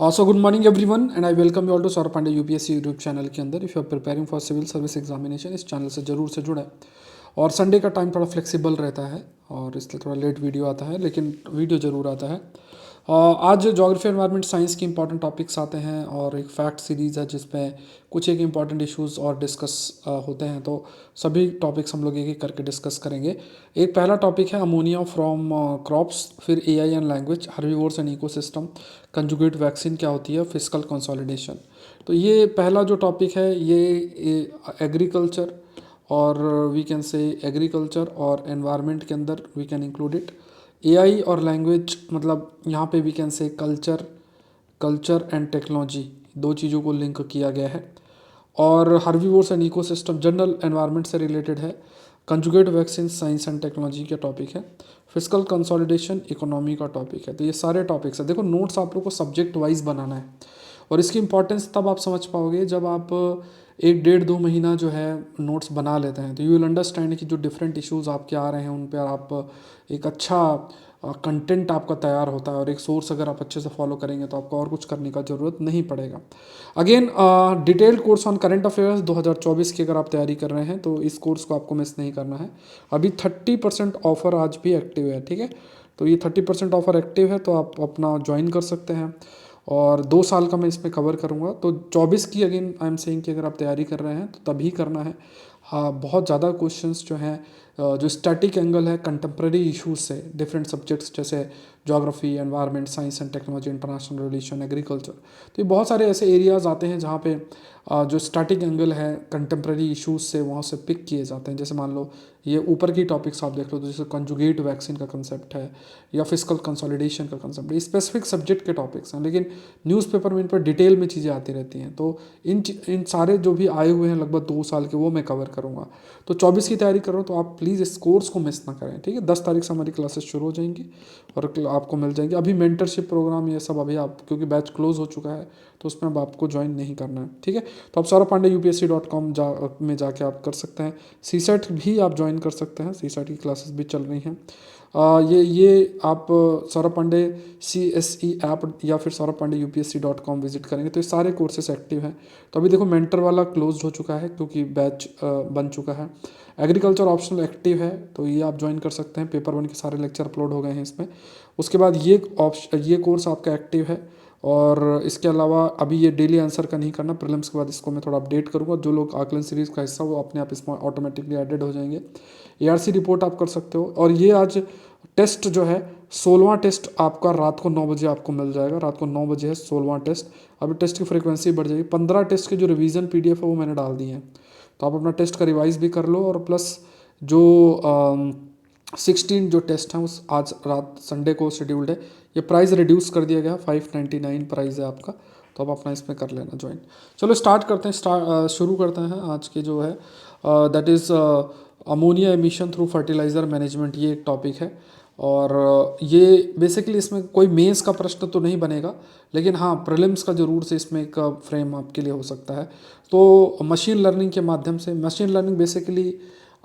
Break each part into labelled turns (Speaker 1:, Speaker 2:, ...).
Speaker 1: So good morning everyone and I welcome you all to Saurabh Pandey UPSC YouTube channel के अंदर। If you are preparing for civil service examination इस channel से जरूर से जुड़ा है। और संडे का टाइम थोड़ा फ्लेक्सिबल रहता है और इसलिए थोड़ा लेट वीडियो आता है, लेकिन वीडियो ज़रूर आता है। आज ज्योग्राफी एनवायरनमेंट साइंस की इंपॉर्टेंट टॉपिक्स आते हैं और एक फैक्ट सीरीज़ है जिसमें कुछ एक इंपॉर्टेंट इश्यूज और डिस्कस होते हैं। तो सभी टॉपिक्स हम लोग एक एक करके डिस्कस करेंगे। एक पहला टॉपिक है अमोनिया फ्रॉम क्रॉप्स, फिर AI and language, herbivores and ecosystem, conjugate vaccine क्या होती है, फिजिकल कंसोलिडेशन। तो ये पहला जो टॉपिक है ये एग्रीकल्चर और वी कैन से एग्रीकल्चर और एनवायरनमेंट के अंदर we can include it. AI और लैंग्वेज मतलब यहाँ पे we can say culture and technology, दो चीज़ों को लिंक किया गया है। और herbivores and ecosystem general environment से रिलेटेड है। Conjugate vaccine science and technology का टॉपिक है। फिजिकल कंसोलिडेशन इकोनॉमी का टॉपिक है। तो ये सारे टॉपिक्स है। देखो नोट्स आप लोग को सब्जेक्ट वाइज बनाना है और इसकी इंपॉर्टेंस तब आप समझ पाओगे जब आप एक डेढ़ दो महीना जो है नोट्स बना लेते हैं। तो यू विल अंडरस्टैंड कि जो डिफरेंट इश्यूज आपके आ रहे हैं उन पर आप एक अच्छा कंटेंट आपका तैयार होता है और एक सोर्स अगर आप अच्छे से फॉलो करेंगे तो आपको और कुछ करने का ज़रूरत नहीं पड़ेगा। Again detailed course on current affairs 2024 की अगर आप तैयारी कर रहे हैं तो इस कोर्स को आपको मिस नहीं करना है। अभी 30% ऑफर आज भी एक्टिव है, ठीक है। तो ये 30% ऑफर एक्टिव है तो आप अपना ज्वाइन कर सकते हैं और 2 साल का मैं इसमें कवर करूँगा। तो 24 की अगेन आई एम सेइंग कि अगर आप तैयारी कर रहे हैं तो तभी करना है। हाँ, बहुत ज़्यादा क्वेश्चंस जो हैं जो स्टैटिक एंगल है कंटेम्प्रेरी इश्यूज से डिफरेंट सब्जेक्ट्स जैसे geography, environment, science and technology, international relation, agriculture. तो ये बहुत सारे ऐसे एरियाज आते हैं जहाँ पे जो स्टैटिक एंगल है कंटेम्प्रेरी इश्यूज से वहाँ से पिक किए जाते हैं। जैसे मान लो ये ऊपर की टॉपिक्स आप देख लो तो जैसे कंजुगेट वैक्सीन का कंसेप्ट है या फिजिकल कंसोलिडेशन का कंसेप्ट है। स्पेसिफिक सब्जेक्ट के टॉपिक्स हैं लेकिन न्यूज़पेपर में इन पर डिटेल में चीज़ें आती रहती हैं। तो इन सारे जो भी आए हुए हैं लगभग 2 साल के वो मैं कवर करूँगा। तो 24 की तैयारी करो तो आप प्लीज़ इस कोर्स को मिस ना करें, ठीक है। 10 तारीख से हमारी क्लासेस शुरू हो जाएंगी और आपको मिल जाएंगे। अभी मेंटरशिप प्रोग्राम ये सब अभी आप क्योंकि बैच क्लोज हो चुका है तो उसमें अब आपको ज्वाइन नहीं करना है, ठीक है। तो आप सौरभ पांडे UPSC.com में जाके आप कर सकते हैं। CSET भी आप ज्वाइन कर सकते हैं, CSET की क्लासेस भी चल रही हैं। ये आप सौरभ पांडे CSE ऐप या फिर सौरभ पांडे UPSC.com विजिट करेंगे तो ये सारे कोर्सेस एक्टिव हैं। तो अभी देखो मेंटर वाला क्लोज हो चुका है क्योंकि बैच बन चुका है। एग्रीकल्चर ऑप्शनल एक्टिव है तो ये आप ज्वाइन कर सकते हैं। पेपर 1 के सारे लेक्चर अपलोड हो गए हैं इसमें। उसके बाद ये कोर्स आपका एक्टिव है और इसके अलावा अभी ये डेली आंसर का नहीं करना, प्रीलिम्स के बाद इसको मैं थोड़ा अपडेट करूँगा। जो लोग आकलन सीरीज़ का हिस्सा वो अपने आप इसमें ऑटोमेटिकली एडेड हो जाएंगे। ARC रिपोर्ट आप कर सकते हो। और ये आज टेस्ट जो है 16वां टेस्ट आपका रात को 9 बजे आपको मिल जाएगा। रात को 9 बजे है 16वां टेस्ट। अभी टेस्ट की फ्रिक्वेंसी बढ़ जाएगी। 15 टेस्ट के जो रिवीजन PDF है वो मैंने डाल दी है तो आप अपना टेस्ट का रिवाइज भी कर लो। और प्लस जो 16 जो टेस्ट हैं उस आज रात संडे को शेड्यूल्ड है। ये प्राइस रिड्यूस कर दिया गया, 599 प्राइस है आपका। तो आप अपना इसमें कर लेना ज्वाइन। चलो स्टार्ट करते हैं। शुरू करते हैं आज के जो है that is ammonia emission through fertiliser management. ये एक टॉपिक है और ये बेसिकली इसमें कोई मेंस का प्रश्न तो नहीं बनेगा लेकिन हाँ प्रीलिम्स का ज़रूर से इसमें एक फ्रेम आपके लिए हो सकता है। तो मशीन लर्निंग के माध्यम से, मशीन लर्निंग बेसिकली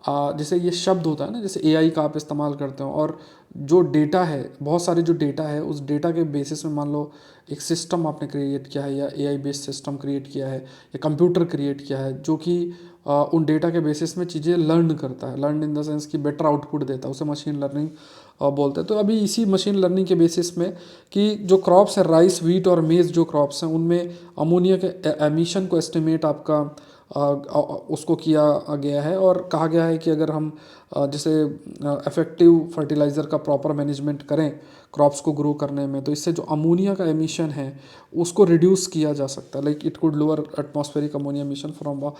Speaker 1: जैसे ये शब्द होता है ना, जैसे AI का आप इस्तेमाल करते हो और जो डेटा है, बहुत सारे जो डेटा है उस डेटा के बेसिस में मान लो एक सिस्टम आपने क्रिएट किया है या AI बेस्ड सिस्टम क्रिएट किया है या कंप्यूटर क्रिएट किया है जो कि उन डेटा के बेसिस में चीज़ें लर्न करता है। लर्न इन द सेंस कि बेटर आउटपुट देता है, उसे मशीन लर्निंग बोलते हैं। तो अभी इसी मशीन लर्निंग के बेसिस में कि जो क्रॉप्स है राइस, व्हीट और मेज जो क्रॉप्स हैं उनमें अमोनिया के एमिशन को एस्टिमेट आपका उसको किया गया है और कहा गया है कि अगर हम जैसे इफ़ेक्टिव फर्टिलाइज़र का प्रॉपर मैनेजमेंट करें क्रॉप्स को ग्रो करने में तो इससे जो अमोनिया का एमिशन है उसको रिड्यूस किया जा सकता है। Like it could lower atmospheric ammonia emission from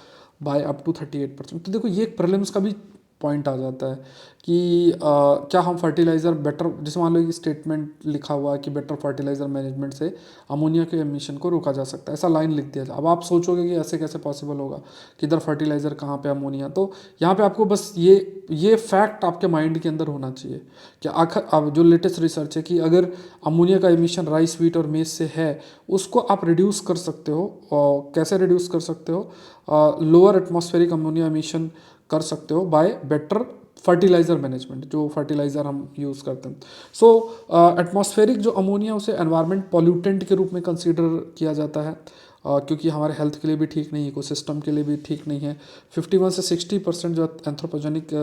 Speaker 1: by up to 38%। तो देखो ये एक प्रीलिम्स का भी पॉइंट आ जाता है कि क्या हम फर्टिलाइज़र बेटर, जैसे मान लो कि स्टेटमेंट लिखा हुआ है कि बेटर फर्टिलाइज़र मैनेजमेंट से अमोनिया के एमिशन को रोका जा सकता है, ऐसा लाइन लिख दिया जाए। अब आप सोचोगे कि ऐसे कैसे पॉसिबल होगा कि इधर फर्टिलाइज़र कहाँ पे अमोनिया। तो यहाँ पे आपको बस ये फैक्ट आपके माइंड के अंदर होना चाहिए कि आखिर अब जो लेटेस्ट रिसर्च है कि अगर अमोनिया का एमिशन राइस, व्हीट और मेज से है उसको आप रिड्यूस कर सकते हो। और कैसे रिड्यूस कर सकते हो? लोअर एटमॉस्फेरिक अमोनिया एमिशन कर सकते हो बाय बेटर फर्टिलाइज़र मैनेजमेंट, जो फर्टिलाइज़र हम यूज़ करते हैं। सो एटमॉस्फेरिक जो अमोनिया उसे एनवायरनमेंट पॉल्यूटेंट के रूप में कंसीडर किया जाता है, क्योंकि हमारे हेल्थ के लिए भी ठीक नहीं है, इकोसिस्टम के लिए भी ठीक नहीं है। 51 से 60% जो एंथ्रोपोजेनिक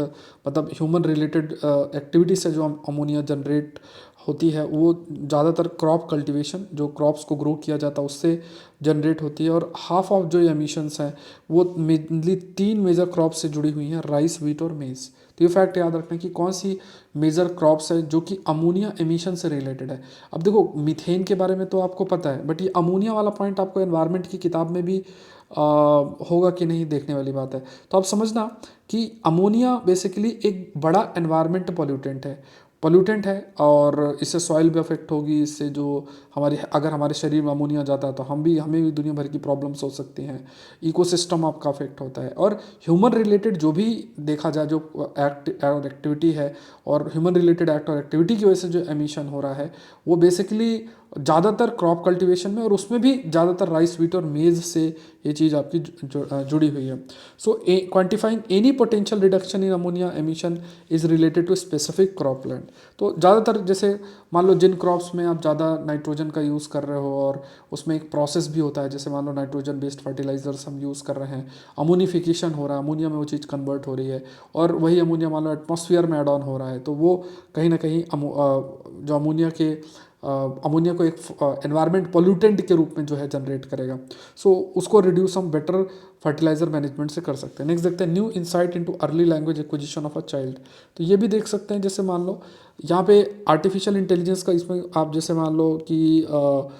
Speaker 1: मतलब ह्यूमन रिलेटेड एक्टिविटी से जो अमोनिया जनरेट होती है वो ज़्यादातर क्रॉप कल्टीवेशन, जो क्रॉप्स को ग्रो किया जाता है उससे जनरेट होती है। और हाफ ऑफ जो एमिशंस हैं वो मेनली 3 मेजर क्रॉप से जुड़ी हुई हैं, राइस, व्हीट और मेज़। तो ये फैक्ट याद रखना कि कौन सी मेजर क्रॉप्स है जो कि अमोनिया एमिशन से रिलेटेड है। अब देखो मीथेन के बारे में तो आपको पता है, बट ये अमोनिया वाला पॉइंट आपको एनवायरनमेंट की किताब में भी होगा कि नहीं, देखने वाली बात है। तो आप समझना कि अमोनिया बेसिकली एक बड़ा एनवायरनमेंट पोल्यूटेंट है और इससे सॉइल भी अफेक्ट होगी, इससे जो हमारी अगर हमारे शरीर में अमोनिया जाता है तो हमें भी दुनिया भर की प्रॉब्लम्स हो सकती हैं, इकोसिस्टम आपका अफेक्ट होता है। और ह्यूमन रिलेटेड जो भी देखा जाए जो एक्ट और एक्टिविटी है, और ह्यूमन रिलेटेड एक्ट और एक्टिविटी की वजह से जो एमिशन हो रहा है वो बेसिकली ज़्यादातर क्रॉप कल्टीवेशन में, और उसमें भी ज़्यादातर राइस, व्हीट और मेज़ से ये चीज़ आपकी जुड़ी हुई है। So quantifying any potential reduction in ammonia emission is related to specific crop land. तो ज़्यादातर जैसे मान लो जिन क्रॉप्स में आप ज़्यादा नाइट्रोजन का यूज़ कर रहे हो और उसमें एक प्रोसेस भी होता है, जैसे मान लो नाइट्रोजन बेस्ड फर्टिलाइजर्स हम यूज़ कर रहे हैं, अमोनिफिकेशन हो रहा है, अमोनिया में वो चीज़ कन्वर्ट हो रही है, और वही अमोनिया मान लो एटमॉस्फेयर में एड ऑन हो रहा है, तो वो कहीं ना कहीं जो अमोनिया को एक एनवायरनमेंट पोल्यूटेंट के रूप में जो है जनरेट करेगा। सो उसको रिड्यूस हम बेटर फर्टिलाइजर मैनेजमेंट से कर सकते हैं। नेक्स्ट देखते हैं new insight into early language acquisition of a child. तो ये भी देख सकते हैं, जैसे मान लो यहाँ पे आर्टिफिशियल इंटेलिजेंस का, इसमें आप जैसे मान लो कि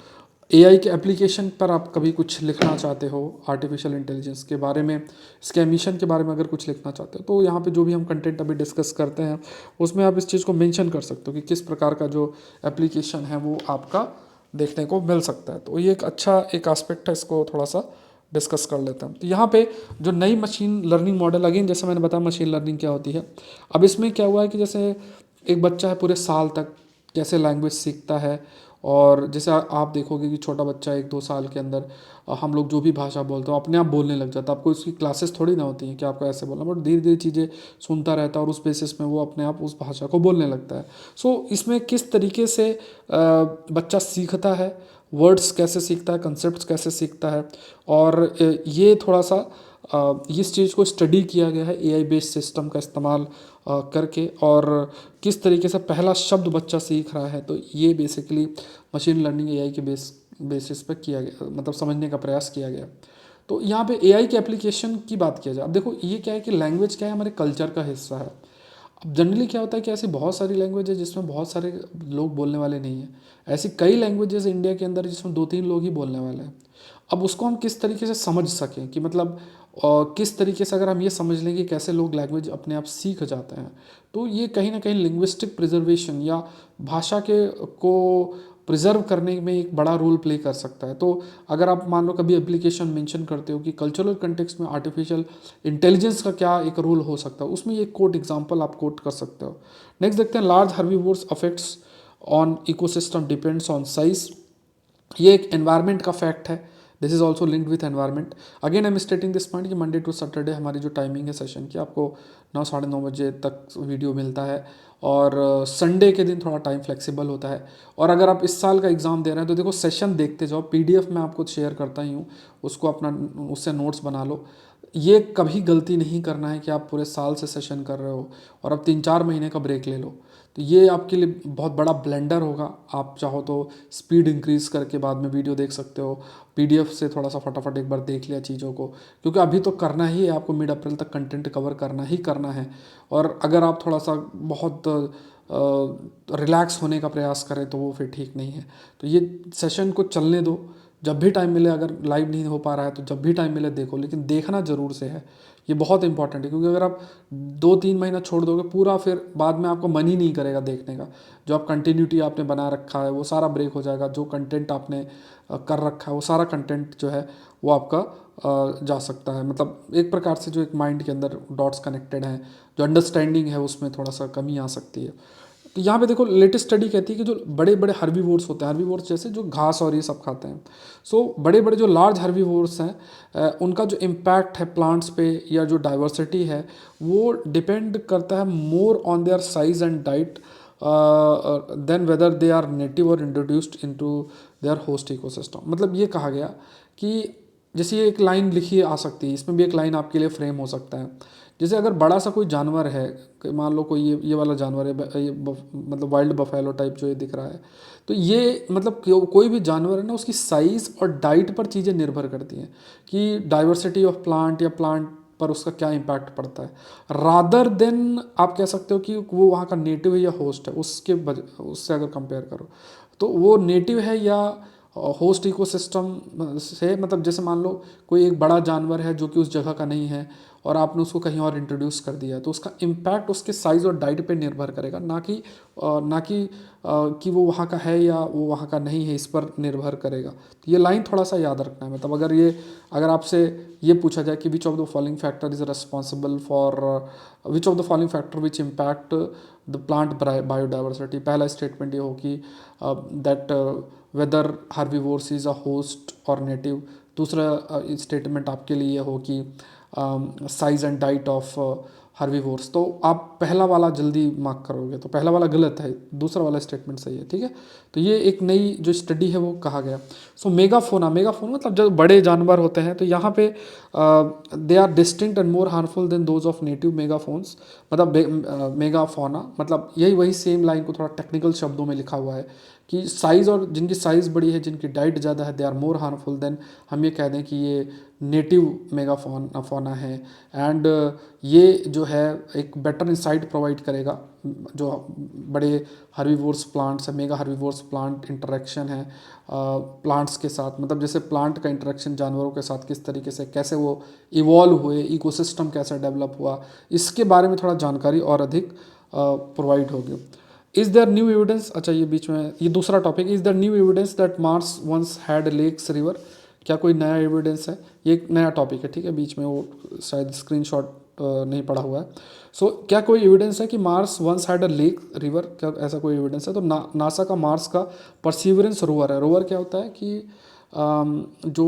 Speaker 1: एआई के एप्लीकेशन पर आप कभी कुछ लिखना चाहते हो, आर्टिफिशियल इंटेलिजेंस के बारे में, इसके एमिशन के बारे में अगर कुछ लिखना चाहते हो, तो यहाँ पे जो भी हम कंटेंट अभी डिस्कस करते हैं उसमें आप इस चीज़ को मेंशन कर सकते हो कि किस प्रकार का जो एप्लीकेशन है वो आपका देखने को मिल सकता है। तो ये एक अच्छा एक आस्पेक्ट है, इसको थोड़ा सा डिस्कस कर लेते हैं। तो यहाँ पे जो नई मशीन लर्निंग मॉडल, अगेन जैसे मैंने बताया मशीन लर्निंग क्या होती है। अब इसमें क्या हुआ है कि जैसे एक बच्चा है पूरे साल तक कैसे लैंग्वेज सीखता है, और जैसे आप देखोगे कि छोटा बच्चा 1-2 साल के अंदर हम लोग जो भी भाषा बोलते हो अपने आप बोलने लग जाता है। आपको इसकी क्लासेस थोड़ी ना होती हैं कि आपको ऐसे बोलना, बट धीरे धीरे चीज़ें सुनता रहता है और उस बेसिस में वो अपने आप उस भाषा को बोलने लगता है। सो इसमें किस तरीके से बच्चा सीखता है, वर्ड्स कैसे सीखता है, कंसेप्ट कैसे सीखता है, और ये थोड़ा सा इस चीज़ को स्टडी किया गया है एआई बेस्ड सिस्टम का इस्तेमाल करके, और किस तरीके से पहला शब्द बच्चा सीख रहा है। तो ये बेसिकली मशीन लर्निंग एआई के बेसिस पर किया गया, मतलब समझने का प्रयास किया गया। तो यहाँ पे एआई के एप्लीकेशन की बात किया जाए, अब देखो ये क्या है कि लैंग्वेज क्या है, हमारे कल्चर का हिस्सा है। अब जनरली क्या होता है कि ऐसी बहुत सारी लैंग्वेज है जिसमें बहुत सारे लोग बोलने वाले नहीं हैं। ऐसी कई लैंग्वेजेस इंडिया के अंदर जिसमें 2-3 लोग ही बोलने वाले हैं। अब उसको हम किस तरीके से समझ सकें कि मतलब किस तरीके से अगर हम ये समझ लें कि कैसे लोग लैंग्वेज अपने आप सीख जाते हैं, तो ये कहीं ना कहीं लिंग्विस्टिक प्रिजर्वेशन या भाषा के को प्रिजर्व करने में एक बड़ा रोल प्ले कर सकता है। तो अगर आप मान लो कभी एप्लीकेशन मेंशन करते हो कि कल्चरल कंटेक्स्ट में आर्टिफिशियल इंटेलिजेंस का क्या एक रोल हो सकता है, उसमें ये कोट एग्जांपल आप कोट कर सकते हो। नेक्स्ट देखते हैं large herbivores affects on ecosystem depends on size. ये एक एनवायरनमेंट का फैक्ट है, this is also linked with environment. Again I am स्टेटिंग this point कि मंडे टू सैटरडे हमारी जो टाइमिंग है सेशन की, आपको 9-9:30 बजे तक वीडियो मिलता है, और संडे के दिन थोड़ा टाइम फ्लेक्सिबल होता है। और अगर आप इस साल का एग्ज़ाम दे रहे हैं तो देखो सेशन देखते जाओ, पीडीएफ में आपको शेयर करता ही हूँ, उसको अपना उससे नोट्स बना लो। ये कभी गलती नहीं करना है कि आप पूरे साल से सेशन कर रहे हो और अब 3-4 महीने का ब्रेक ले लो, तो ये आपके लिए बहुत बड़ा ब्लेंडर होगा। आप चाहो तो स्पीड इंक्रीज़ करके बाद में वीडियो देख सकते हो, पीडीएफ से थोड़ा सा फटाफट एक बार देख लिया चीज़ों को, क्योंकि अभी तो करना ही है आपको, मिड अप्रैल तक कंटेंट कवर करना ही करना है। और अगर आप थोड़ा सा बहुत रिलैक्स होने का प्रयास करें तो वो फिर ठीक नहीं है। तो ये सेशन को चलने दो, जब भी टाइम मिले, अगर लाइव नहीं हो पा रहा है तो जब भी टाइम मिले देखो, लेकिन देखना ज़रूर से है, ये बहुत इंपॉर्टेंट है। क्योंकि अगर आप 2-3 महीना छोड़ दोगे पूरा, फिर बाद में आपको मन ही नहीं करेगा देखने का। जो आप कंटिन्यूटी आपने बना रखा है वो सारा ब्रेक हो जाएगा, जो कंटेंट आपने कर रखा है वो सारा कंटेंट जो है वो आपका जा सकता है। मतलब एक प्रकार से जो एक माइंड के अंदर डॉट्स कनेक्टेड हैं, जो अंडरस्टैंडिंग है उसमें थोड़ा सा कमी आ सकती है। तो यहाँ पे देखो लेटेस्ट स्टडी कहती है कि जो बड़े बड़े हर्बीवोर्स होते हैं, हर्बीवोर्स जैसे जो घास और ये सब खाते हैं, सो बड़े बड़े जो लार्ज हर्बीवोर्स हैं उनका जो इम्पैक्ट है प्लांट्स पे या जो डाइवर्सिटी है वो डिपेंड करता है more on their size and diet than whether they are native और introduced into their host ecosystem. मतलब ये कहा गया कि जैसे ये एक लाइन लिखी आ सकती है, इसमें भी एक लाइन आपके लिए फ्रेम हो सकता है। जैसे अगर बड़ा सा कोई जानवर है, मान लो कोई ये वाला जानवर है, मतलब वाइल्ड बफेलो टाइप जो ये दिख रहा है, तो ये मतलब कोई भी जानवर है ना, उसकी साइज़ और डाइट पर चीज़ें निर्भर करती हैं कि डाइवर्सिटी ऑफ प्लांट या प्लांट पर उसका क्या इम्पैक्ट पड़ता है, रादर देन आप कह सकते हो कि वो वहाँ का नेटिव है या होस्ट है। उससे अगर कंपेयर करो तो वो नेटिव है या होस्ट इकोसिस्टम से, मतलब जैसे मान लो कोई एक बड़ा जानवर है जो कि उस जगह का नहीं है और आपने उसको कहीं और इंट्रोड्यूस कर दिया, तो उसका इम्पैक्ट उसके साइज़ और डाइट पे निर्भर करेगा, ना कि वो वहाँ का है या वो वहाँ का नहीं है, इस पर निर्भर करेगा। तो ये लाइन थोड़ा सा याद रखना है। मतलब अगर आपसे ये पूछा जाए कि which of the following factor is responsible for which of the following factor which impact the plant biodiversity, पहला स्टेटमेंट ये हो कि that whether herbivores is a host और नेटिव। दूसरा स्टेटमेंट आपके लिए हो कि size and diet of herbivores. तो आप पहला वाला जल्दी मार्क करोगे, तो पहला वाला गलत है, दूसरा वाला स्टेटमेंट सही है, ठीक है। तो ये एक नई जो स्टडी है वो कहा गया। सो मेगाफोना मतलब जब बड़े जानवर होते हैं तो यहाँ पे they are distinct and more harmful than those of native megafauna. मतलब मेगाफोना मतलब यही वही सेम लाइन को थोड़ा टेक्निकल शब्दों में लिखा हुआ है कि साइज़, और जिनकी साइज़ बड़ी है, जिनकी डाइट ज़्यादा है, they are more harmful than हम ये कह दें कि ये नेटिव मेगाफोना है। एंड ये जो है एक बेटर इंसाइट प्रोवाइड करेगा जो बड़े हर्बीवोर्स प्लांट्स है, मेगा हर्बीवोर्स प्लांट इंटरेक्शन है प्लांट्स के साथ, मतलब जैसे प्लांट का इंटरेक्शन जानवरों के साथ किस तरीके से, कैसे वो इवॉल्व हुए, इकोसिस्टम कैसे डेवलप हुआ, इसके बारे में थोड़ा जानकारी और अधिक प्रोवाइड होगी। इज़ देयर न्यू एविडेंस, अच्छा ये बीच में ये दूसरा topic, is there new evidence that Mars once had lakes river, क्या कोई नया एविडेंस है? ये एक नया टॉपिक है, ठीक है, बीच में वो शायद स्क्रीनशॉट नहीं पड़ा हुआ है। सो क्या कोई एविडेंस है कि Mars once had a lake river, क्या ऐसा कोई एविडेंस है? तो नासा का मार्स का परसिवरेंस रोवर है। रोवर क्या होता है कि जो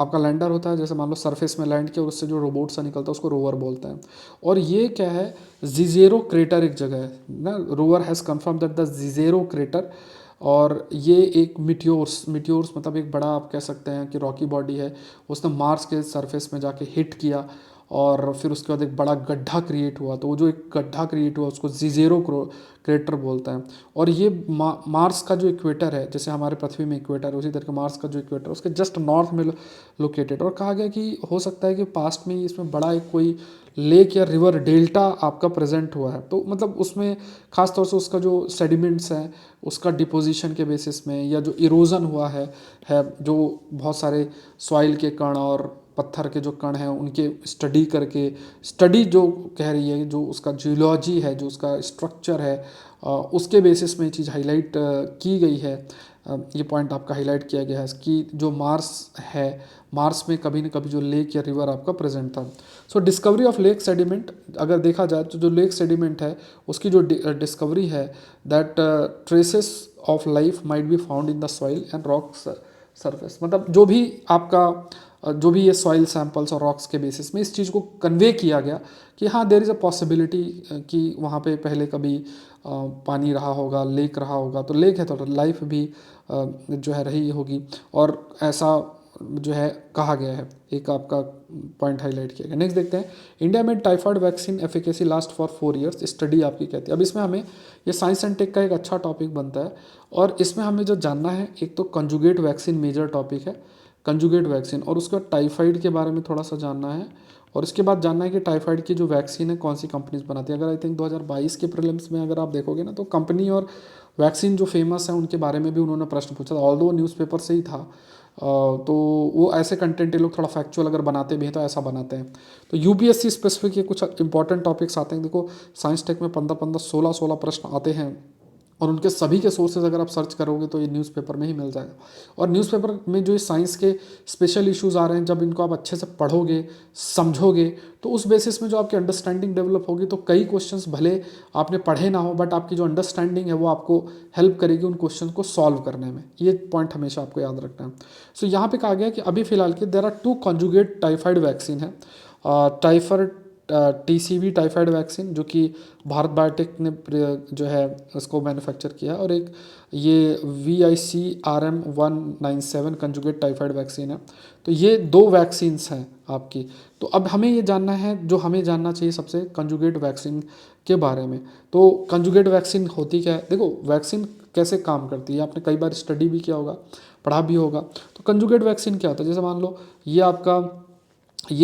Speaker 1: आपका लैंडर होता है, जैसे मान लो सरफेस में लैंड किया और उससे जो रोबोट सा निकलता है उसको रोवर बोलते हैं। और ये क्या है, जिजेरो क्रेटर एक जगह है ना, rover has confirmed that the Jezero crater, और ये एक मिट्योर्स मतलब एक बड़ा आप कह सकते हैं कि रॉकी बॉडी है, उसने मार्स के सरफेस में जाके हिट किया और फिर उसके बाद एक बड़ा गड्ढा क्रिएट हुआ। तो वो जो एक गड्ढा क्रिएट हुआ उसको जिजेरो क्रेटर बोलता है। और ये मार्स का जो इक्वेटर है, जैसे हमारे पृथ्वी में इक्वेटर है, उसी तरह मार्स का जो इक्वेटर है उसके जस्ट नॉर्थ में लोकेटेड। और कहा गया कि हो सकता है कि पास्ट में इसमें बड़ा एक कोई लेक या रिवर डेल्टा आपका प्रेजेंट हुआ है। तो मतलब उसमें खास तौर से उसका जो सेडिमेंट्स हैं उसका डिपोजिशन के बेसिस में, या जो इरोज़न हुआ है जो बहुत सारे सॉइल के कण और पत्थर के जो कण हैं उनके स्टडी करके, स्टडी जो कह रही है, जो उसका जियोलॉजी है, जो उसका स्ट्रक्चर है, उसके बेसिस में ये चीज़ हाईलाइट की गई है। ये पॉइंट आपका हाईलाइट किया गया है कि जो मार्स है, मार्स में कभी न कभी जो लेक या रिवर आपका प्रेजेंट था। सो डिस्कवरी ऑफ लेक सेडिमेंट, अगर देखा जाए तो जो लेक सेडिमेंट है उसकी जो डिस्कवरी है, that traces of life might be found in the soil and rock surface. मतलब जो भी ये सॉइल सैंपल्स और रॉक्स के बेसिस में इस चीज़ को कन्वे किया गया कि हाँ देयर इज़ अ पॉसिबिलिटी कि वहाँ पे पहले कभी पानी रहा होगा, लेक रहा होगा। तो लेक है तो लाइफ भी जो है रही होगी, और ऐसा जो है कहा गया है, एक आपका पॉइंट हाईलाइट किया गया। नेक्स्ट देखते हैं, इंडिया में typhoid vaccine efficacy last for 4 years, study आपकी कहती है। अब इसमें हमें ये साइंस एंड टेक का एक अच्छा टॉपिक बनता है, और इसमें हमें जो जानना है, एक तो कंजुगेट वैक्सीन मेजर टॉपिक है, कंजुगेट वैक्सीन, और उसके बाद टाइफाइड के बारे में थोड़ा सा जानना है, और इसके बाद जानना है कि टाइफाइड की जो वैक्सीन है कौन सी कंपनीज बनाती है। अगर आई थिंक 2022 के प्रीलिम्स में अगर आप देखोगे ना, तो कंपनी और वैक्सीन जो फेमस है उनके बारे में भी उन्होंने प्रश्न पूछा था, ऑल्दो न्यूज़पेपर से ही था। तो वो ऐसे कंटेंट ये लोग थोड़ा फैक्चुअल अगर बनाते भी हैं तो ऐसा बनाते हैं। तो यूपीएससी स्पेसिफिक ये कुछ इंपॉर्टेंट टॉपिक्स आते हैं। देखो साइंस टेक में 15-15, 16-16 प्रश्न आते हैं और उनके सभी के सोर्सेज अगर आप सर्च करोगे तो ये न्यूज़पेपर में ही मिल जाएगा। और न्यूज़पेपर में जो साइंस के स्पेशल इश्यूज़ आ रहे हैं, जब इनको आप अच्छे से पढ़ोगे, समझोगे, तो उस बेसिस में जो आपकी अंडरस्टैंडिंग डेवलप होगी, तो कई क्वेश्चंस भले आपने पढ़े ना हो, बट आपकी जो अंडरस्टैंडिंग है वो आपको हेल्प करेगी उन क्वेश्चन को सॉल्व करने में। ये पॉइंट हमेशा आपको याद रखना है। सो यहाँ पे कहा गया कि अभी फिलहाल के there are 2 conjugate typhoid vaccine है। टाइफर टीसीवी टाइफाइड वैक्सीन जो कि भारत बायोटेक ने जो है उसको मैन्युफैक्चर किया है, और एक ये VICRM-197 कंजुगेट टाइफाइड वैक्सीन है। तो ये 2 वैक्सीन्स हैं आपकी। तो अब हमें ये जानना है, जो हमें जानना चाहिए सबसे कंजुगेट वैक्सीन के बारे में। तो कंजुगेट वैक्सीन होती क्या है? देखो, वैक्सीन कैसे काम करती है आपने कई बार स्टडी भी किया होगा, पढ़ा भी होगा। तो कंजुगेट वैक्सीन क्या होता है? जैसे मान लो ये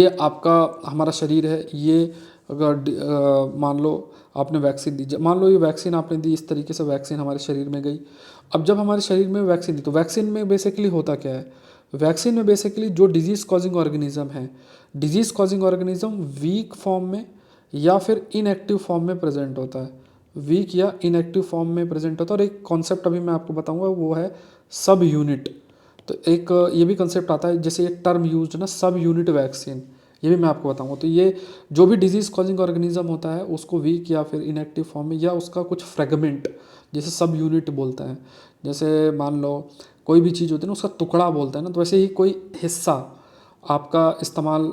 Speaker 1: आपका हमारा शरीर है, ये अगर मान लो आपने वैक्सीन दी, मान लो ये वैक्सीन आपने दी, इस तरीके से वैक्सीन हमारे शरीर में गई। अब जब हमारे शरीर में वैक्सीन दी, तो वैक्सीन में बेसिकली होता क्या है? वैक्सीन में बेसिकली जो डिजीज़ कॉजिंग ऑर्गेनिज्म है, disease causing organism weak form में या फिर इनएक्टिव फॉर्म में प्रेजेंट होता है। वीक या इनएक्टिव फॉर्म में प्रेजेंट होता है। और एक कॉन्सेप्ट अभी मैं आपको बताऊंगा, वो है सब यूनिट। तो एक ये भी कंसेप्ट आता है, जैसे एक टर्म यूज है ना, सब यूनिट वैक्सीन, ये भी मैं आपको बताऊंगा। तो ये जो भी डिजीज़ कॉजिंग ऑर्गेनिज्म होता है उसको वीक या फिर इनएक्टिव फॉर्म में, या उसका कुछ फ्रेगमेंट, जैसे सब यूनिट बोलते हैं। जैसे मान लो कोई भी चीज़ होती है ना, उसका टुकड़ा बोलते हैं ना, तो वैसे ही कोई हिस्सा आपका इस्तेमाल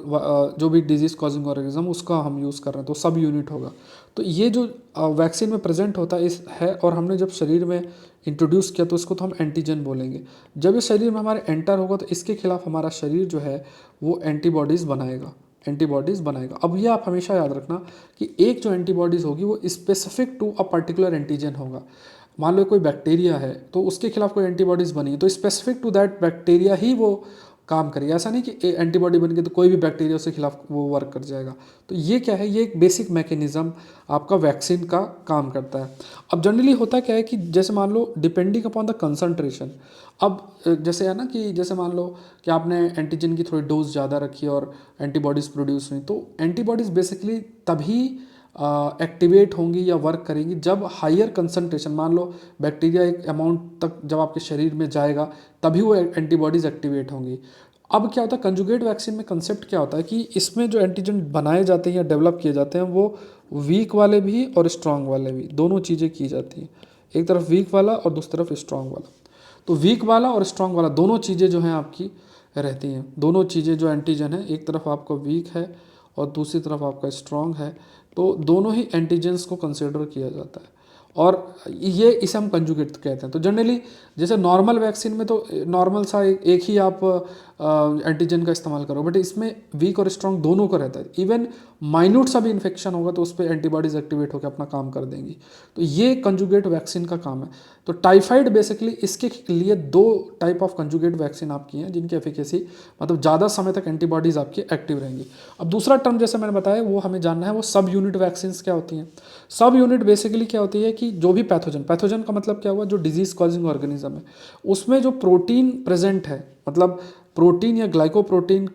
Speaker 1: जो भी डिजीज़ कॉजिंग ऑर्गेनिज्म उसका हम यूज़ कर रहे हैं, तो सब यूनिट होगा। तो ये जो वैक्सीन में प्रेजेंट होता है इस है, और हमने जब शरीर में इंट्रोड्यूस किया तो इसको तो हम एंटीजन बोलेंगे। जब ये शरीर में हमारे एंटर होगा तो इसके खिलाफ हमारा शरीर जो है वो एंटीबॉडीज़ बनाएगा। अब ये आप हमेशा याद रखना कि एक जो एंटीबॉडीज़ होगी वो specific to a particular antigen होगा। मान लो कोई बैक्टीरिया है तो उसके खिलाफ कोई एंटीबॉडीज़ बनी, तो स्पेसिफिक टू दैट बैक्टीरिया ही वो काम करेगी। ऐसा नहीं कि एंटीबॉडी बन गई तो कोई भी बैक्टीरिया उसके खिलाफ वो वर्क कर जाएगा। तो ये क्या है? ये एक बेसिक मैकेनिज्म आपका वैक्सीन का काम करता है। अब जनरली होता क्या है कि जैसे मान लो डिपेंडिंग अपॉन द कंसंट्रेशन, अब जैसे है ना कि जैसे मान लो कि आपने एंटीजन की थोड़ी डोज ज़्यादा रखी और एंटीबॉडीज़ प्रोड्यूस हुई, तो एंटीबॉडीज़ बेसिकली तभी एक्टिवेट होंगी या वर्क करेंगी जब हायर कंसंट्रेशन, मान लो बैक्टीरिया एक अमाउंट तक जब आपके शरीर में जाएगा तभी वो एंटीबॉडीज़ एक्टिवेट होंगी। अब क्या होता है कंजुगेट वैक्सीन में, कंसेप्ट क्या होता है कि इसमें जो एंटीजन बनाए जाते हैं या डेवलप किए जाते हैं वो वीक वाले भी और स्ट्रांग वाले भी, दोनों चीज़ें की जाती हैं। एक तरफ वीक वाला और दूसरी तरफ स्ट्रांग वाला। तो वीक वाला और स्ट्रांग वाला दोनों चीज़ें जो हैं आपकी रहती हैं। दोनों चीज़ें जो एंटीजन है, एक तरफ आपका वीक है और दूसरी तरफ आपका स्ट्रांग है, तो दोनों ही एंटीजेंस को कंसिडर किया जाता है, और ये इसे हम कंजुगेट कहते हैं। तो जनरली जैसे नॉर्मल वैक्सीन में तो नॉर्मल सा एक ही आप एंटीजन का इस्तेमाल करो, बट इसमें वीक और स्ट्रांग दोनों का रहता है। इवन माइन्यूट सा भी इन्फेक्शन होगा तो उस पर एंटीबॉडीज एक्टिवेट होकर अपना काम कर देंगी। तो ये कंजुगेट वैक्सीन का काम है। तो टाइफाइड बेसिकली इसके लिए 2 टाइप ऑफ कंजुगेट वैक्सीन आपकी हैं जिनकी एफिकेसी मतलब ज़्यादा समय तक एंटीबॉडीज़ आपकी एक्टिव रहेंगी। अब दूसरा टर्म जैसे मैंने बताया वो हमें जानना है, वो सब यूनिट वैक्सीन क्या होती हैं। सब यूनिट बेसिकली क्या होती है कि जो भी पैथोजन का मतलब क्या हुआ, जो डिजीज कॉजिंग ऑर्गेनिज्म है उसमें जो प्रोटीन प्रेजेंट है, मतलब प्रोटीन या ग्लाइकोप्रोटीन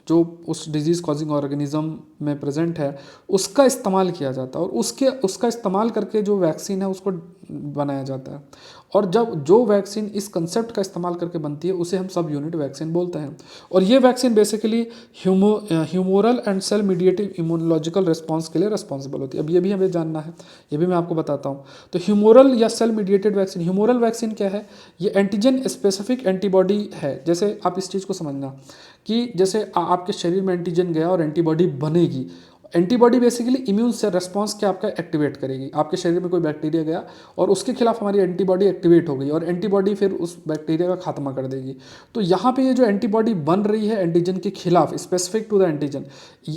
Speaker 1: जो उस डिजीज़ कॉजिंग ऑर्गेनिज्म में प्रेजेंट है उसका इस्तेमाल किया जाता है, और उसका इस्तेमाल करके जो वैक्सीन है उसको बनाया जाता है। और जब जो वैक्सीन इस कंसेप्ट का इस्तेमाल करके बनती है उसे हम सब यूनिट वैक्सीन बोलते हैं। और ये vaccine basically humoral and cell mediated immunological response के लिए रिस्पॉन्सिबल होती है। अब ये भी हमें जानना है, ये भी मैं आपको बताता हूँ। तो ह्यूमोरल या cell mediated vaccine, humoral vaccine क्या है? ये एंटीजन स्पेसिफिक एंटीबॉडी है। जैसे आप इस चीज़ को समझना कि जैसे आपके शरीर में एंटीजन गया और एंटीबॉडी बनेगी। एंटीबॉडी बेसिकली इम्यून से रेस्पॉन्स क्या आपका एक्टिवेट करेगी। आपके शरीर में कोई बैक्टीरिया गया और उसके खिलाफ हमारी एंटीबॉडी एक्टिवेट हो गई, और एंटीबॉडी फिर उस बैक्टीरिया का खात्मा कर देगी। तो यहाँ पे ये जो एंटीबॉडी बन रही है एंटीजन के खिलाफ स्पेसिफिक टू द एंटीजन,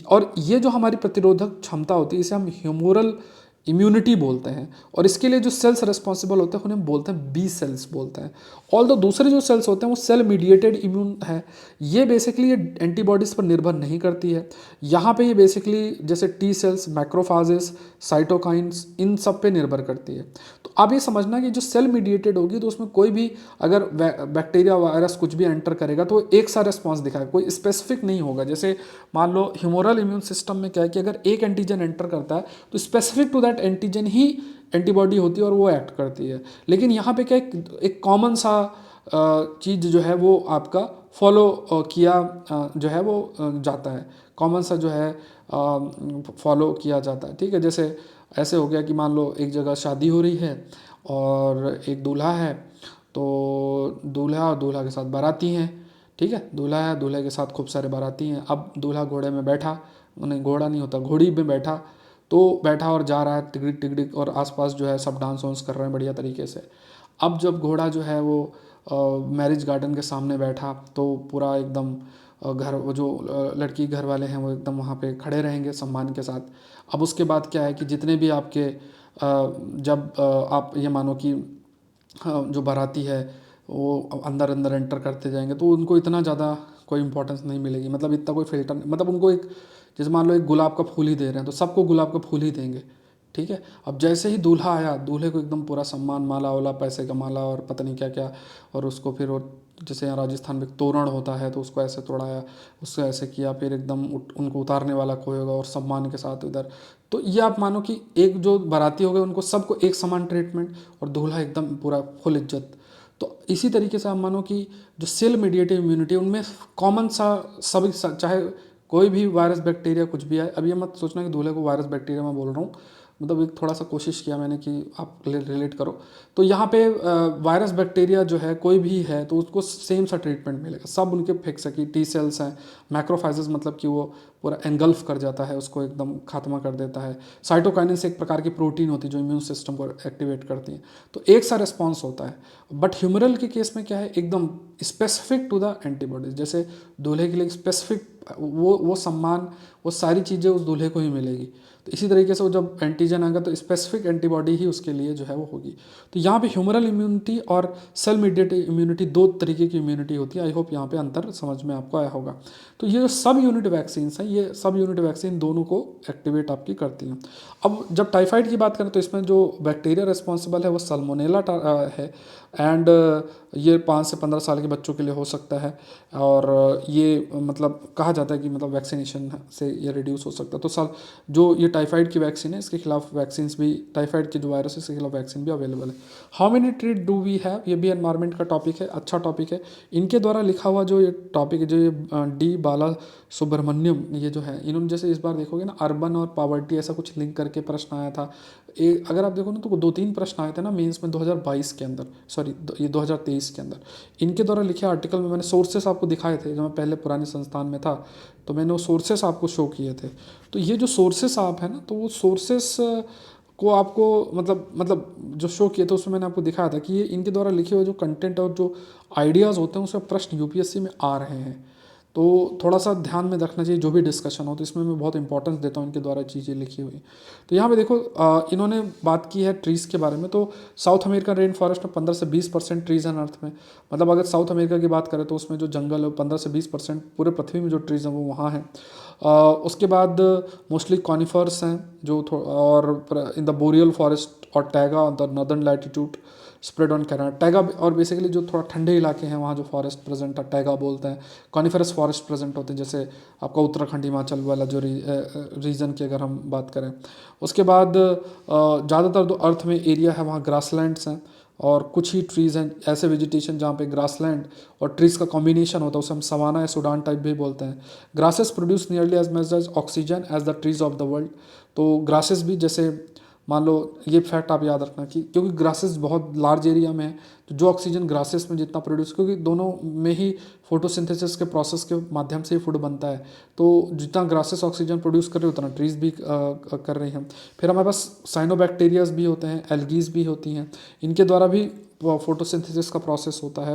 Speaker 1: और ये जो हमारी प्रतिरोधक क्षमता होती है इसे हम ह्यूमोरल इम्यूनिटी बोलते हैं। और इसके लिए जो सेल्स रिस्पॉन्सिबल होते हैं उन्हें बोलते हैं बी सेल्स बोलते हैं। ऑल दो दूसरे जो सेल्स होते हैं वो सेल मीडिएटेड इम्यून है। ये बेसिकली ये एंटीबॉडीज़ पर निर्भर नहीं करती है। यहाँ पे ये बेसिकली जैसे टी सेल्स, मैक्रोफाजेस, साइटोकाइंस, इन सब पे निर्भर करती है। तो आप ये समझना कि जो सेल मीडिएटेड होगी तो उसमें कोई भी अगर बैक्टीरिया वायरस कुछ भी एंटर करेगा तो एक सा रिस्पॉन्स दिखाएगा, कोई स्पेसिफिक नहीं होगा। जैसे मान लो ह्यूमोरल इम्यून सिस्टम में क्या है कि अगर एक एंटीजन एंटर करता है तो स्पेसिफिक टू दैट एंटीजन ही एंटीबॉडी होती है और वो एक्ट करती है। लेकिन यहाँ पे क्या एक कॉमन सा चीज़ जो है वो आपका फॉलो किया जो है वो जाता है, कॉमन सा जो है फॉलो किया जाता है। ठीक है, जैसे ऐसे हो गया कि मान लो एक जगह शादी हो रही है और एक दूल्हा है, तो दूल्हा और दूल्हा के साथ बाराती हैं। ठीक है, दूल्हा है, दूल्हे के साथ खूब सारे बाराती हैं। अब दूल्हा घोड़े में बैठा, उन्हें घोड़ा नहीं होता, घोड़ी में बैठा, तो बैठा और जा रहा है टिकटिक टिकटिक, और आसपास जो है सब डांस वांस कर रहे हैं बढ़िया तरीके से। अब जब घोड़ा जो है वो मैरिज गार्डन के सामने बैठा, तो पूरा एकदम घर वो जो लड़की घर वाले हैं वो एकदम वहाँ पे खड़े रहेंगे सम्मान के साथ। अब उसके बाद क्या है कि जितने भी आपके जब आप ये मानो कि हाँ, जो बाराती है वो अंदर अंदर एंटर करते जाएंगे, तो उनको इतना ज़्यादा कोई इंपॉर्टेंस नहीं मिलेगी, मतलब इतना कोई फिल्टर नहीं, मतलब उनको एक, जैसे मान लो एक गुलाब का फूल ही दे रहे हैं तो सबको गुलाब का फूल ही देंगे। ठीक है, अब जैसे ही दूल्हा आया, दूल्हे को एकदम पूरा सम्मान, माला वाला, पैसे का माला और पता नहीं क्या क्या, और उसको फिर वो जैसे यहाँ राजस्थान में तोरण होता है तो उसको ऐसे तोड़ाया, उससे ऐसे किया, फिर एकदम उनको उतारने वाला कोई होगा और सम्मान के साथ इधर। तो ये आप मानो कि एक जो बाराती हो गए उनको सबको एक समान ट्रीटमेंट, और दूल्हा एकदम पूरा फुल इज्जत। तो इसी तरीके से आप मानो कि जो सेल मीडिएटेड इम्यूनिटी, उनमें कॉमन सा सभी चाहे कोई भी वायरस बैक्टीरिया कुछ भी आए, अब ये मत सोचना कि दूल्हे को वायरस बैक्टीरिया मैं बोल रहा हूँ, मतलब एक थोड़ा सा कोशिश किया मैंने कि आप रिलेट करो। तो यहाँ पे वायरस बैक्टीरिया जो है कोई भी है तो उसको सेम सा ट्रीटमेंट मिलेगा, सब उनके फिक्स है कि टी सेल्स हैं, मैक्रोफाइजेस मतलब कि वो पूरा एंगल्फ कर जाता है, उसको एकदम खात्मा कर देता है। साइटोकाइनिन एक प्रकार की प्रोटीन होती है जो इम्यून सिस्टम को एक्टिवेट करती है, तो एक सा रिस्पॉन्स होता है। बट ह्यूमरल के केस में क्या है, एकदम स्पेसिफिक टू द एंटीबॉडीज, जैसे दूल्हे के लिए स्पेसिफिक वो सम्मान, वो सारी चीज़ें उस दूल्हे को ही मिलेगी। तो इसी तरीके से वो जब एंटीजन आएगा तो स्पेसिफिक एंटीबॉडी ही उसके लिए जो है वो होगी। तो यहाँ पे ह्यूमरल इम्यूनिटी और सेल मीडिएटेड इम्यूनिटी दो तरीके की इम्यूनिटी होती है। आई होप यहाँ पे अंतर समझ में आपको आया होगा। तो ये जो सब यूनिट वैक्सीन हैं, ये सब यूनिट वैक्सीन दोनों को एक्टिवेट आपकी करती हैं। अब जब टाइफाइड की बात करें तो इसमें जो बैक्टीरिया रिस्पॉन्सिबल है वो सल्मोनेला है, एंड ये 5 से 15 साल के बच्चों के लिए हो सकता है, और ये मतलब कहा जाता है कि मतलब वैक्सीनेशन से ये रिड्यूस हो सकता है। तो साल जो ये टाइफाइड की वैक्सीन है, इसके खिलाफ वैक्सीन भी, टाइफाइड के जो वायरस है इसके खिलाफ वैक्सीन भी अवेलेबल है। How many trees do we have, ये भी एनवायरमेंट का टॉपिक है, अच्छा टॉपिक है। इनके द्वारा लिखा हुआ जो ये टॉपिक है, जो ये डी बाला सुब्रमण्यम, ये जो है इन्होंने, जैसे इस बार देखोगे ना अर्बन और पॉवर्टी ऐसा कुछ लिंक करके प्रश्न आया था। अगर आप देखो ना तो 2-3 प्रश्न आए थे ना मेंस में 2022 के अंदर, सॉरी ये 2023 के अंदर। इनके द्वारा लिखे आर्टिकल में मैंने सोर्सेस आपको दिखाए थे, जब मैं पहले पुराने संस्थान में था तो मैंने वो सोर्सेस आपको शो किए थे। तो ये जो सोर्सेस आप है ना, तो वो सोर्सेस को आपको मतलब जो शो किए थे उसमें मैंने आपको दिखाया था कि ये इनके द्वारा लिखे हुए जो कंटेंट और जो आइडियाज़ होते हैं उसमें प्रश्न यूपीएससी में आ रहे हैं। तो थोड़ा सा ध्यान में रखना चाहिए जो भी डिस्कशन हो, तो इसमें मैं बहुत इंपॉर्टेंस देता हूँ इनके द्वारा चीज़ें लिखी हुई। तो यहाँ पे देखो इन्होंने बात की है ट्रीज़ के बारे में। तो साउथ अमेरिकन रेन फॉरेस्ट में 15 से 20% ट्रीज़ हैं अर्थ में, मतलब अगर साउथ अमेरिका की बात करें तो उसमें जो जंगल है 15 से 20% पूरे पृथ्वी में जो ट्रीज़ हैं वो वहाँ हैं। उसके बाद मोस्टली कॉनिफर्स हैं जो और इन द बोरियल फॉरेस्ट और taiga the northern latitude spread on Canada. Taiga और बेसिकली जो थोड़ा ठंडे इलाके हैं वहाँ जो फॉरेस्ट प्रेजेंट है टैगा बोलते हैं। कॉनिफरस फॉरेस्ट प्रेजेंट होते हैं, जैसे आपका उत्तराखंड हिमाचल वाला जो रीजन की अगर हम बात करें। उसके बाद ज़्यादातर जो अर्थ में एरिया है वहाँ ग्रासलैंड्स हैं, और कुछ ही ट्रीज़ हैं ऐसे वेजिटेशन जहाँ पे ग्रासलैंड और ट्रीज़ का कॉम्बिनेशन होता है, उसे हम सवाना या सूडान टाइप भी बोलते हैं। Grasses produce nearly as much as oxygen as the trees of the world. तो ग्रासेस भी, जैसे मान लो ये फैक्ट आप याद रखना कि क्योंकि ग्रासेस बहुत लार्ज एरिया में है, तो जो ऑक्सीजन ग्रासेस में जितना प्रोड्यूस, क्योंकि दोनों में ही फोटोसिंथेसिस के प्रोसेस के माध्यम से ही फूड बनता है, तो जितना ग्रासेस ऑक्सीजन प्रोड्यूस कर रहे हैं उतना ट्रीज भी कर रही हैं। फिर हमारे पास साइनोबैक्टीरियाज भी होते हैं, एल्गीज भी होती हैं, इनके द्वारा भी फोटोसिंथेसिस का प्रोसेस होता है,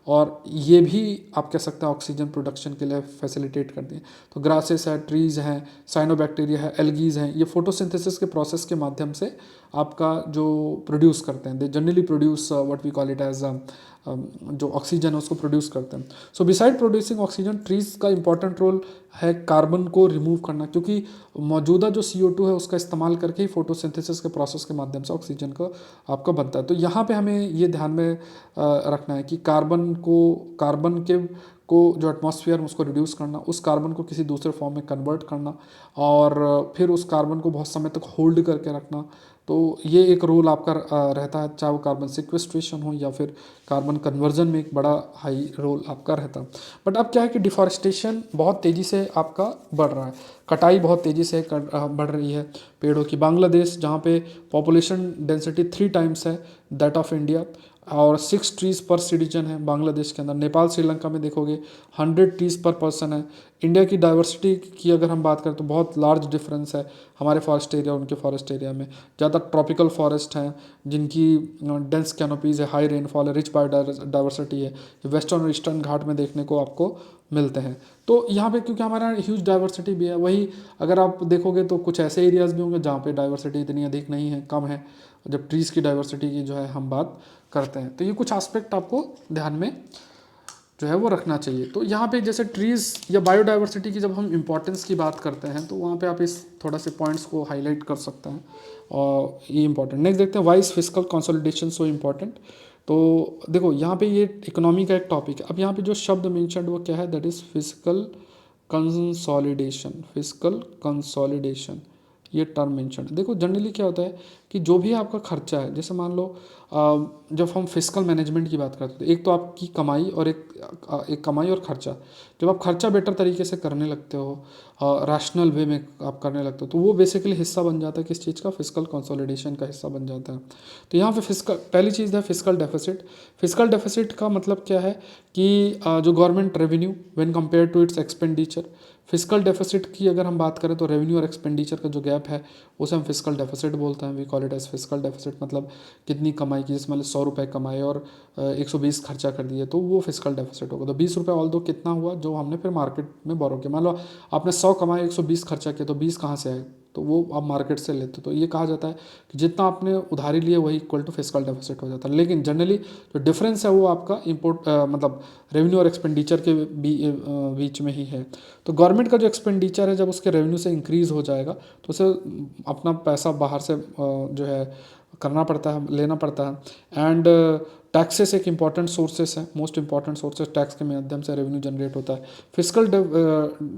Speaker 1: और ये भी आप कह सकते हैं ऑक्सीजन प्रोडक्शन के लिए फैसिलिटेट करती हैं। तो ग्रासेस है, ट्रीज़ हैं, साइनोबैक्टीरिया है, एल्गीज हैं, ये फोटोसिंथेसिस के प्रोसेस के माध्यम से आपका जो प्रोड्यूस करते हैं, they generally produce what we call it as जो ऑक्सीजन है उसको प्रोड्यूस करते हैं। So beside producing oxygen, trees का इंपॉर्टेंट रोल है कार्बन को रिमूव करना, क्योंकि मौजूदा जो CO2 है उसका इस्तेमाल करके ही फोटोसिंथेसिस के प्रोसेस के माध्यम से ऑक्सीजन का आपका बनता है। तो यहाँ पे हमें ये ध्यान में रखना है कि कार्बन के जो एटमॉस्फेयर में उसको रिड्यूस करना, उस कार्बन को किसी दूसरे फॉर्म में कन्वर्ट करना, और फिर उस कार्बन को बहुत समय तक होल्ड करके रखना, तो ये एक रोल आपका रहता है, चाहे वो कार्बन सिक्वेस्ट्रेशन हो या फिर कार्बन कन्वर्जन में एक बड़ा हाई रोल आपका रहता है। बट अब क्या है कि डिफॉरेस्टेशन बहुत तेज़ी से आपका बढ़ रहा है, कटाई बहुत तेज़ी से बढ़ रही है पेड़ों की। बांग्लादेश जहाँ पे पॉपुलेशन डेंसिटी 3 टाइम्स है दैट ऑफ इंडिया, और 6 ट्रीज़ पर सिटीजन है बांग्लादेश के अंदर। नेपाल श्रीलंका में देखोगे 100 ट्रीज़ पर पर्सन है। इंडिया की डाइवर्सिटी की अगर हम बात करें तो बहुत लार्ज डिफरेंस है हमारे फॉरेस्ट एरिया उनके फॉरेस्ट एरिया में। ज़्यादा ट्रॉपिकल फॉरेस्ट हैं जिनकी डेंस कैनोपीज़ है, हाई रेनफॉल है, रिच बायोडाइवर्सिटी है, वेस्टर्न और ईस्टर्न घाट में देखने को आपको मिलते हैं। तो यहाँ पे क्योंकि हमारा ह्यूज डाइवर्सिटी भी है, वही अगर आप देखोगे तो कुछ ऐसे एरियाज़ भी होंगे जहाँ पे डाइवर्सिटी इतनी अधिक नहीं है, कम है, जब ट्रीज़ की डाइवर्सिटी की जो है हम बात करते हैं। तो ये कुछ एस्पेक्ट आपको ध्यान में जो है वो रखना चाहिए। तो यहाँ पे जैसे ट्रीज़ या बायोडाइवर्सिटी की जब हम इम्पोर्टेंस की बात करते हैं तो वहाँ पे आप इस थोड़ा से पॉइंट्स को हाईलाइट कर सकते हैं, और ये इंपॉर्टेंट। नेक्स्ट देखते हैं, why is fiscal consolidation so important. तो देखो यहाँ पे ये इकोनॉमी का एक टॉपिक है। अब यहाँ पे जो शब्द मेंशन्ड वो क्या है, that is physical consolidation. Physical consolidation ये टर्म मेंशन। देखो जनरली क्या होता है कि जो भी आपका खर्चा है, जैसे मान लो जब हम फिजिकल मैनेजमेंट की बात करते हैं तो एक तो आपकी कमाई और एक कमाई और खर्चा। जब आप खर्चा बेटर तरीके से करने लगते हो, रैशनल वे में आप करने लगते हो, तो वो बेसिकली हिस्सा बन जाता है किस चीज़ का, फिजिकल कंसोलिडेशन का हिस्सा बन जाता है। तो यहाँ पे फिजिकल पहली चीज़ है फिजिकल डेफिसिट। फिजिकल डेफिसिट का मतलब क्या है कि जो government revenue when compare to its expenditure. Fiscal deficit की अगर हम बात करें तो रेवेन्यू और एक्सपेंडिचर का जो गैप है उसे हम फिजिकल डेफिसिट बोलते हैं। We call it as fiscal deficit. मतलब कितनी कमाई की, जैसे मान लो 100 रुपये कमाए और 120 खर्चा कर दिए, तो वो फिजिकल डेफिसिट होगा। तो 20 रुपये ऑल दो कितना हुआ जो हमने फिर मार्केट में बोरो किया। मान लो आपने 100 कमाए, 120 खर्चा किया, तो 20 कहाँ से आए, तो वो आप मार्केट से लेते हो। तो ये कहा जाता है कि जितना आपने उधारी लिए वही इक्वल टू फिजिकल डेफिसिट हो जाता है। लेकिन जनरली जो डिफरेंस है वो आपका इम्पोर्ट मतलब रेवेन्यू और एक्सपेंडिचर के बीच में ही है। तो गवर्नमेंट का जो एक्सपेंडिचर है जब उसके रेवेन्यू से इंक्रीज़ हो जाएगा तो उसे अपना पैसा बाहर से जो है करना पड़ता है, लेना पड़ता है। एंड टैक्सेस एक इंपॉर्टेंट सोर्सेस है, मोस्ट इंपॉर्टेंट सोर्सेस, टैक्स के माध्यम से रेवेन्यू जनरेट होता है। फिजिकल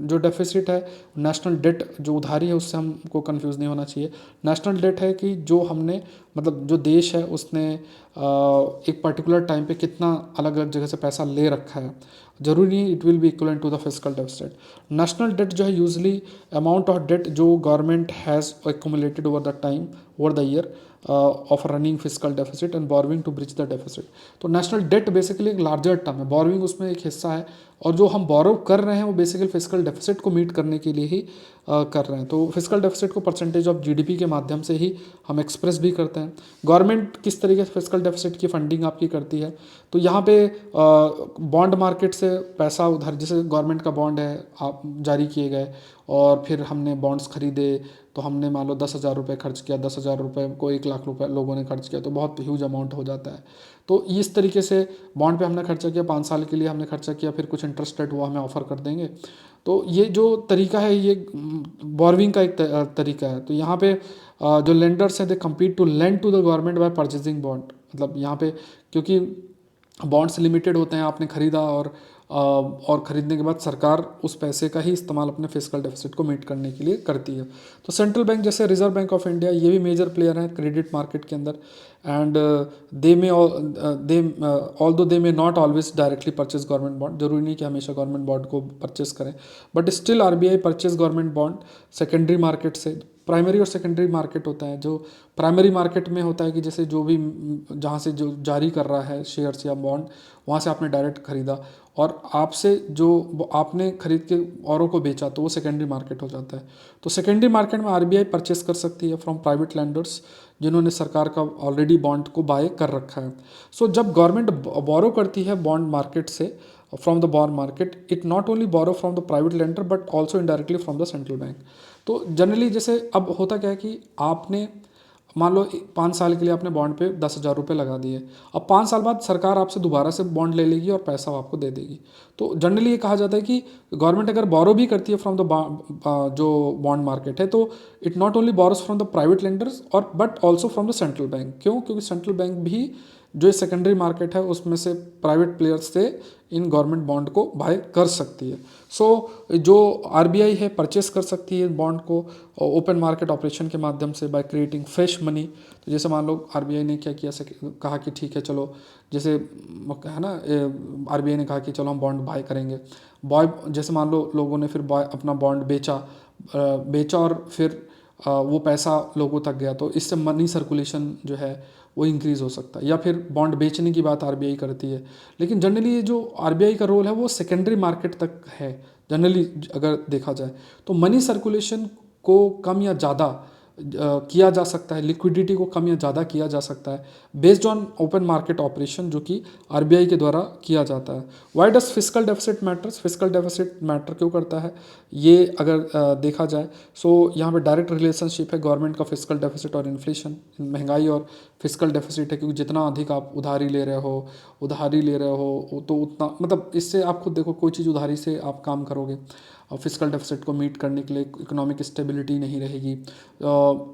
Speaker 1: जो डेफिसिट है, नेशनल डेट जो उधारी है, उससे हमको कंफ्यूज नहीं होना चाहिए। नेशनल डेट है कि जो हमने मतलब जो देश है उसने एक पर्टिकुलर टाइम पे कितना अलग अलग जगह से पैसा ले रखा है, जरूरी नहीं it will be equivalent to the fiscal deficit. National debt जो है यूजली अमाउंट ऑफ डेट जो government has accumulated over the time, over the year of running fiscal deficit and borrowing to bridge the deficit. तो national debt basically एक larger term है, borrowing उसमें एक हिस्सा है, और जो हम बोरो कर रहे हैं वो बेसिकली फिजिकल डेफिसिट को मीट करने के लिए ही कर रहे हैं। तो फिजिकल डेफिसिट को परसेंटेज ऑफ जीडीपी के माध्यम से ही हम एक्सप्रेस भी करते हैं। गवर्नमेंट किस तरीके से फिजिकल डेफिसिट की फंडिंग आपकी करती है, तो यहाँ पे बॉन्ड मार्केट से पैसा उधर, जैसे गवर्नमेंट का बॉन्ड है आप जारी किए गए और फिर हमने बॉन्ड्स खरीदे, तो हमने मान लो 10,000 रुपये खर्च किया, 10,000 रुपये को 1,00,000 रुपये लोगों ने खर्च किया, तो बहुत ह्यूज अमाउंट हो जाता है। तो इस तरीके से बॉन्ड पे हमने खर्चा किया, 5 साल के लिए हमने खर्चा किया, फिर कुछ इंटरेस्ट रेट वो हमें ऑफर कर देंगे। तो ये जो तरीका है ये बोरोइंग का एक तरीका है। तो यहाँ पे जो लेंडर्स हैं they compete to lend to the government by purchasing bond. मतलब यहाँ पे क्योंकि बॉन्ड्स लिमिटेड होते हैं, आपने खरीदा और ख़रीदने के बाद सरकार उस पैसे का ही इस्तेमाल अपने फिजिकल डेफिसिट को मीट करने के लिए करती है। तो सेंट्रल बैंक जैसे रिजर्व बैंक ऑफ इंडिया ये भी मेजर प्लेयर हैं क्रेडिट मार्केट के अंदर। And they although they may not always directly purchase government bond, जरूरी नहीं कि हमेशा गवर्नमेंट बॉन्ड को परचेज करें, but still RBI purchase government bond secondary market से। प्राइमरी और सेकेंडरी मार्केट होता है, जो प्राइमरी मार्केट में होता है कि जैसे जो भी जहाँ से जो जारी कर रहा है शेयर्स या बॉन्ड, वहाँ से आपने डायरेक्ट खरीदा और आपसे जो आपने खरीद के औरों को बेचा, तो वो सेकेंडरी मार्केट हो जाता है। तो सेकेंडरी मार्केट में आरबीआई परचेस कर सकती है फ्रॉम प्राइवेट लैंडर्स जिन्होंने सरकार का ऑलरेडी बॉन्ड को बाय कर रखा है। सो जब गवर्नमेंट बोरो करती है बॉन्ड मार्केट से, from the bond market, it not only borrow from the private lender but also indirectly from the central bank. तो जनरली जैसे अब होता क्या है कि आपने मान लो 5 साल के लिए आपने बॉन्ड पे 10,000 रुपये लगा दिए, अब 5 साल बाद सरकार आपसे दोबारा से बॉन्ड ले लेगी और पैसा आपको दे देगी। तो जनरली ये कहा जाता है कि गवर्नमेंट अगर बोरो भी करती है फ्रॉम द जो बॉन्ड मार्केट है, तो it not only borrows from the private lenders और but also from the central bank. क्यों? क्योंकि सेंट्रल बैंक भी जो सेकेंडरी मार्केट है उसमें से प्राइवेट प्लेयर्स से इन गवर्नमेंट बॉन्ड को बाय कर सकती है। सो जो आरबीआई है परचेस कर सकती है बॉन्ड को ओपन मार्केट ऑपरेशन के माध्यम से बाय क्रिएटिंग फ्रेश मनी। तो जैसे मान लो आरबीआई ने क्या किया, कहा कि ठीक है चलो, जैसे है ना, आरबीआई ने कहा कि चलो हम बॉन्ड बाय करेंगे, बॉय जैसे मान लो लोगों ने फिर बॉय अपना बॉन्ड बेचा और फिर वो पैसा लोगों तक गया, तो इससे मनी सर्कुलेशन जो है वो इंक्रीज़ हो सकता है। या फिर बॉन्ड बेचने की बात आरबीआई करती है, लेकिन जनरली ये जो आरबीआई का रोल है वो सेकेंडरी मार्केट तक है जनरली अगर देखा जाए। तो मनी सर्कुलेशन को कम या ज़्यादा किया जा सकता है, लिक्विडिटी को कम या ज़्यादा किया जा सकता है based on open market operation, जो कि आरबीआई के द्वारा किया जाता है। Why does fiscal deficit matters? Fiscal deficit matter क्यों करता है ये अगर देखा जाए, सो यहाँ पे डायरेक्ट रिलेशनशिप है गवर्नमेंट का फिस्कल डेफिसिट और इन्फ्लेशन, महंगाई और फिस्कल डेफिसिट है, क्योंकि जितना अधिक आप उधारी ले रहे हो तो उतना, मतलब इससे आप खुद देखो, कोई चीज़ उधारी से आप काम करोगे और फिस्कल डेफिसिट को मीट करने के लिए इकोनॉमिक स्टेबिलिटी नहीं रहेगी,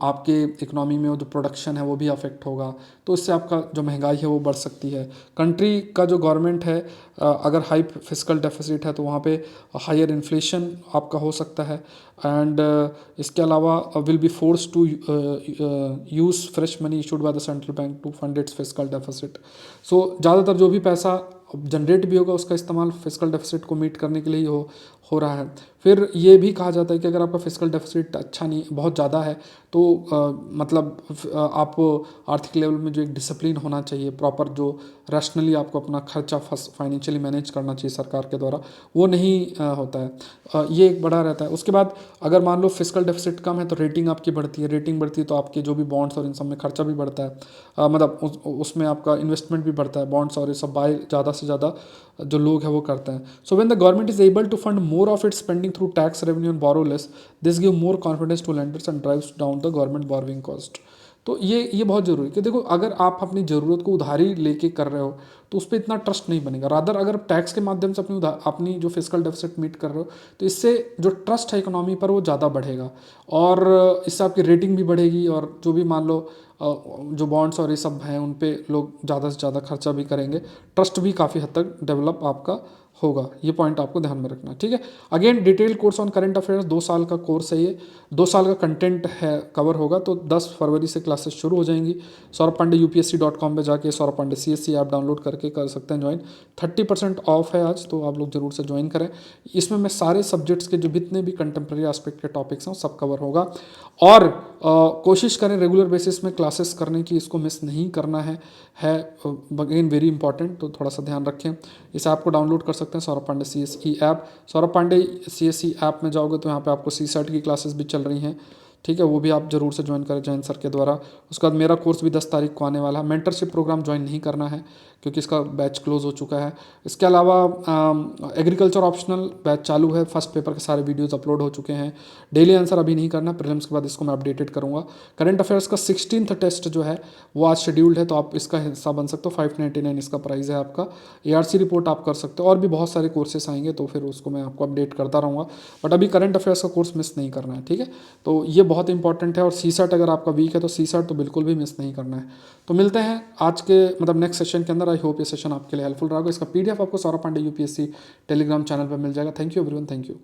Speaker 1: आपके इकोनॉमी में वो जो प्रोडक्शन है वो भी अफेक्ट होगा, तो इससे आपका जो महंगाई है वो बढ़ सकती है। कंट्री का जो गवर्नमेंट है अगर हाई फिस्कल डेफिसिट है तो वहाँ पे हायर इन्फ्लेशन आपका हो सकता है, एंड इसके अलावा will be force to use fresh money issued by the central bank to fund its fiscal deficit. So ज़्यादातर जो भी पैसा जनरेट भी होगा उसका इस्तेमाल फिस्कल डेफिसिट को मीट करने के लिए ही हो रहा है। फिर ये भी कहा जाता है कि अगर आपका फिस्कल डेफिसिट अच्छा नहीं, बहुत ज़्यादा है, तो मतलब आप आर्थिक लेवल में जो एक डिसिप्लिन होना चाहिए प्रॉपर, जो रैशनली आपको अपना खर्चा फाइनेंशियली मैनेज करना चाहिए सरकार के द्वारा, वो नहीं होता है। ये एक बड़ा रहता है। उसके बाद अगर मान लो फिस्कल डेफिसिट कम है तो रेटिंग आपकी बढ़ती है, रेटिंग बढ़ती है तो आपके जो भी बॉन्ड्स और इन सब में खर्चा भी बढ़ता है, मतलब उसमें आपका इन्वेस्टमेंट भी बढ़ता है, बॉन्ड्स और ये सब बाय ज़्यादा से ज़्यादा जो लोग हैं वो करते हैं। So when the government is able to fund more of its spending through tax revenue and borrow less, this give more confidence to lenders and drives down the government borrowing cost. तो ये बहुत ज़रूरी है कि देखो, अगर आप अपनी ज़रूरत को उधारी लेके कर रहे हो तो उस पर इतना ट्रस्ट नहीं बनेगा। रादर अगर टैक्स के माध्यम से अपनी जो फिस्कल डेफिसिट मीट कर रहे हो तो इससे जो ट्रस्ट है इकोनॉमी पर वो ज़्यादा बढ़ेगा, और इससे आपकी रेटिंग भी बढ़ेगी, और जो भी मान लो जो बॉन्ड्स और ये सब हैं उन पे लोग ज़्यादा से ज़्यादा खर्चा भी करेंगे, ट्रस्ट भी काफ़ी हद तक डेवलप आपका होगा। ये पॉइंट आपको ध्यान में रखना है, ठीक है। Again detail course on current affairs 2 साल का कोर्स है ये, 2 साल का कंटेंट है कवर होगा। तो 10 फरवरी से क्लासेस शुरू हो जाएंगी। सौरभ पांडे UPSC.com पे जाके Saurabh Pandey CSC app download करके कर सकते हैं ज्वाइन। 30% ऑफ है आज, तो आप लोग जरूर से ज्वाइन करें। इसमें मैं सारे सब्जेक्ट्स के जो जितने भी कंटेम्प्रेरी एस्पेक्ट के टॉपिक्स हैं सब कवर होगा, और कोशिश करें रेगुलर बेसिस में क्लासेस करने की, इसको मिस नहीं करना है अगेन वेरी इंपॉर्टेंट, तो थोड़ा सा ध्यान रखें। इस ऐप को डाउनलोड कर सकते हैं, Saurabh Pandey CSE app. Saurabh Pandey CSE app में जाओगे तो यहाँ पे आपको CSAT की क्लासेस भी चल रही हैं, ठीक है, वो भी आप जरूर से ज्वाइन करें जैन सर के द्वारा। उसके बाद मेरा कोर्स भी 10 तारीख को आने वाला है। मेंटरशिप प्रोग्राम ज्वाइन नहीं करना है क्योंकि इसका बैच क्लोज हो चुका है। इसके अलावा एग्रीकल्चर ऑप्शनल बैच चालू है, फर्स्ट पेपर के सारे वीडियोस अपलोड हो चुके हैं। डेली आंसर अभी नहीं करना, प्रीलिम्स के बाद इसको मैं अपडेटेड करूँगा। करंट अफेयर्स का 16th टेस्ट जो है वो आज शेड्यूल्ड है, तो आप इसका हिस्सा बन सकते हो। 599 इसका प्राइस है आपका। ARC रिपोर्ट आप कर सकते हो, और भी बहुत सारे कोर्सेस आएंगे तो फिर उसको मैं आपको अपडेट करता रहूँगा, बट अभी करंट अफेयर्स का कोर्स मिस नहीं करना है, ठीक है। तो ये बहुत इंपॉर्टेंट है। और CSAT अगर आपका वीक है तो CSAT तो बिल्कुल भी मिस नहीं करना है। तो मिलते हैं आज के मतलब नेक्स्ट सेशन के अंदर। आई होप ये सेशन आपके लिए हेल्पफुल रहा होगा। इसका PDF आपको Saurabh Pandey UPSC Telegram channel पर मिल जाएगा। Thank you everyone, thank you.